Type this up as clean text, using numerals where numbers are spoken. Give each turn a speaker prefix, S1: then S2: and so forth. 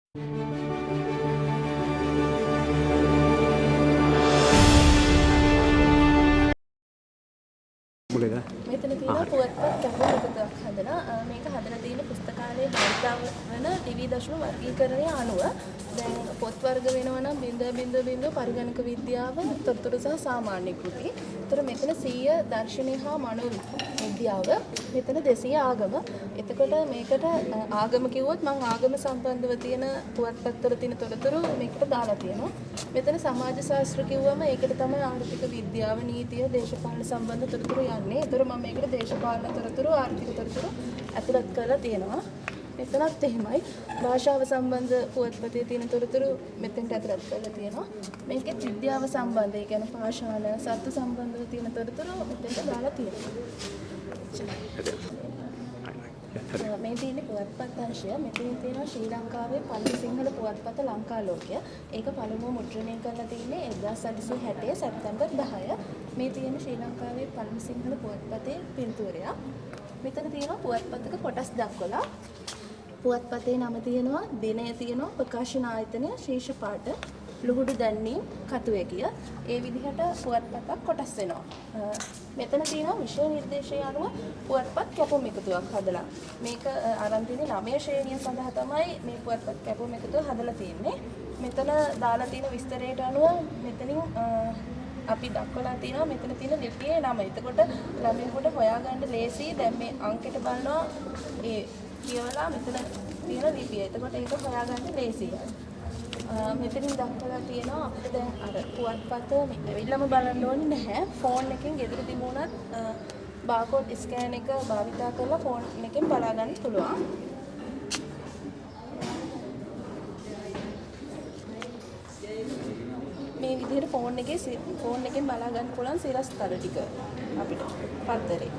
S1: මෙතන තියෙනවා පුවත්පත් කැපුම් එකතුවක් හදලා මේක හදලා තියෙන පුස්තකාලයේ භාවිතාව වන ද්විවිධ දශම වර්ගීකරණය අනුව දැන් පොත් වර්ග වෙනවා නම් 0.00 පරිගණක විද්‍යාව තොරතුරු සහ සාමාන්‍ය කෘති. ඒතර මෙතන 100 දර්ශනය හා මනෝ විද්‍යාව, මෙතන 200 ආගම. එතකොට මේකට ආගම කිව්වොත් මම ආගම සම්බන්ධව තියෙන පුවත්පත්වල තියෙන තොරතුරු මේකට දාලා තියෙනවා. මෙතන සමාජ ශාස්ත්‍ර කිව්වම ඒකට තමයි ආර්ථික විද්‍යාව, නීතිය, දේශපාලන සම්බන්ධ තොරතුරු යන්නේ. ඒතර මම මේකට දේශපාලන තොරතුරු, ආර්ථික තොරතුරු ඇතුළත් කරලා තියෙනවා. මෙතනත් එහෙමයි. භාෂාව සම්බන්ධ පුවත්පතේ තියෙන තොරතුරු මෙතෙන්ට ඇතුළත් කරලා තියෙනවා. මේකෙත් විද්‍යාව සම්බන්ධ, ඒ කියන්නේ පාෂාණ, සත්තු සම්බන්ධව තියෙන තොරතුරු මෙතෙන්ට දාලා තියෙනවා. මේ තියෙන පුවත්පත් අංශය මෙතන තියෙනවා ශ්‍රී ලංකාවේ පළමු සිංහල පුවත්පත ලංකාලෝකය. ඒක පළමුව මුද්‍රණය කරලා තියෙන්නේ 1860 සැප්තැම්බර් 10. මේ තියෙන ශ්‍රී ලංකාවේ පළමු සිංහල පුවත්පතේ පින්තූරයක්. මෙතන තියෙනවා පුවත්පතක කොටස් දක්වලා. පුවත්පතේ නම තියෙනවා, දිනය තියෙනවා, ප්‍රකාශන ආයතනය, ශීර්ෂ පාඨ, ලුහුඩු දැන්වීම්, කතුවැකිය. ඒ විදිහට පුවත්පතක් කොටස් වෙනවා. මෙතන තියෙනවා විෂය නිර්දේශය අනුව පුවත්පත් කැපුම් එකතුවක් හදලා. මේක අරන් තියෙන්නේ 9 ශ්‍රේණිය සඳහා තමයි මේ පුවත්පත් කැපුම් එකතුව හදලා තියෙන්නේ. මෙතන දාලා තියෙන විස්තරයට අනුව මෙතනින් අපි දක්වලා තියෙනවා මෙතන තියෙන ලිපියේ නම. එතකොට ළමයෙකුට හොයාගන්න ලේසි. දැන් මේ අංකෙට බලනවා ඒ කියවලා මෙතන තියෙන ලිපිය. එතකොට ඒක හොයාගන්න ලේසියි. මෙතනින් දක්වලා තියෙනවා අපිට දැන් අර පුවත්පත මෙවිල්ලම බලන්න ඕනේ නැහැ. ෆෝන් එකෙන් ගෙදර තිබුණත් බාකෝඩ් ස්කෑන් එක භාවිතා කරලා ෆෝන් එකෙන් බලා ගන්න පුළුවන්. මේ විදිහට ෆෝන් එකෙන් බලා ගන්න පුළුවන් සිරස්තර ටික අපිට පත්තරේ.